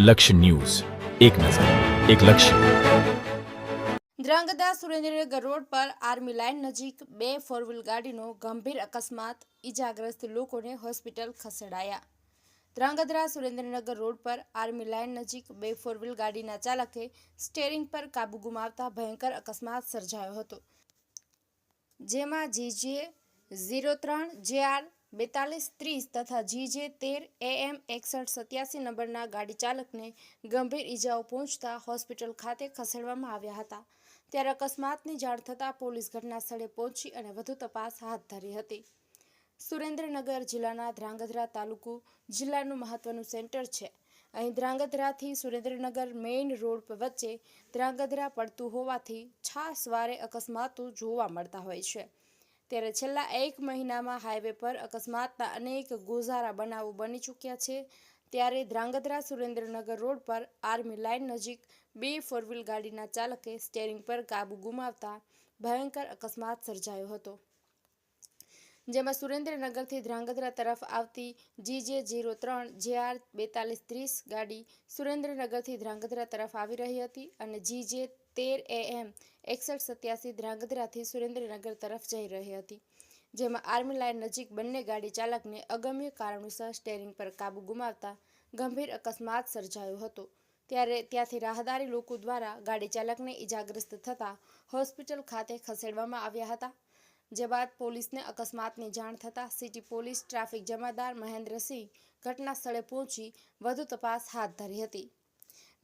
લક્ષ્ય ન્યૂઝ, એક નજર, એક લક્ષ્ય. ધ્રાંગધ્રા સુરેન્દ્રનગર રોડ પર આર્મી લાઇન નજીક બે ફોર-વ્હીલ ગાડીનો ગંભીર અકસ્માત, ઈજાગ્રસ્ત લોકોને હોસ્પિટલ ખસેડાયા. ધ્રાંગધ્રા સુરેન્દ્રનગર રોડ પર આર્મી લાઇન નજીક બે ફોર-વ્હીલ ગાડીના ચાલકે સ્ટીયરિંગ પર કાબુ ગુમાવતા ભયંકર અકસ્માત સર્જાયો હતો, જેમાં GJ03 JR 4230 તથા GJ13 AM 6187 નંબરના ગાડી ચાલકને ગંભીર ઈજાઓ પહોંચતા હોસ્પિટલ ખાતે ખસેડવામાં આવ્યા હતા. ત્યારે અકસ્માતની જાણ થતાં પોલીસ ઘટના સ્થળે પહોંચી અને વધુ તપાસ હાથ ધરી હતી. સુરેન્દ્રનગર જિલ્લાના ધ્રાંગધ્રા તાલુકો જિલ્લાનું મહત્વનું સેન્ટર છે. અહીં ધ્રાંગધ્રાથી સુરેન્દ્રનગર મેઇન રોડ વચ્ચે ધ્રાંગધ્રા પડતું હોવાથી છાસવારે અકસ્માતો જોવા મળતા હોય છે. ત્યારે છેલ્લા એક મહિનામાં હાઈવે પર અકસ્માતના અનેક ગોઝારા બનાવો બની ચૂક્યા છે. ત્યારે ધ્રાંગધ્રા સુરેન્દ્રનગર રોડ પર આર્મી લાઇન નજીક બે ફોર-વ્હીલ ગાડીના ચાલકે સ્ટીયરિંગ પર કાબુ ગુમાવતા ભયંકર અકસ્માત સર્જાયો હતો, જેમાં સુરેન્દ્રનગરથી ધ્રાંગધ્રા તરફ આવતી GJ03 JR 4230 ગાડી સુરેન્દ્રનગરથી ધ્રાંગધ્રા તરફ આવી રહી હતી અને GJ13 AM 6187 ધ્રાંગધ્રાથી સુરેન્દ્રનગર તરફ જઈ રહી હતી. જેમાં આર્મી લાઇન નજીક બંને ગાડી ચાલકને અગમ્ય કારણોસર સ્ટીયરિંગ પર કાબુ ગુમાવતા ગંભીર અકસ્માત સર્જાયો હતો. ત્યારે ત્યાંથી રાહદારી લોકો દ્વારા ગાડી ચાલકને ઈજાગ્રસ્ત થતા હોસ્પિટલ ખાતે ખસેડવામાં આવ્યા હતા. જે બાદ પોલીસને અકસ્માતની જાણ થતાં સિટી પોલીસ ટ્રાફિક જમાદાર મહેન્દ્રસિંહ ઘટના સ્થળે પહોંચી વધુ તપાસ હાથ ધરી હતી.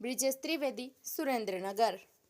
બ્રિજેશ ત્રિવેદી, સુરેન્દ્રનગર.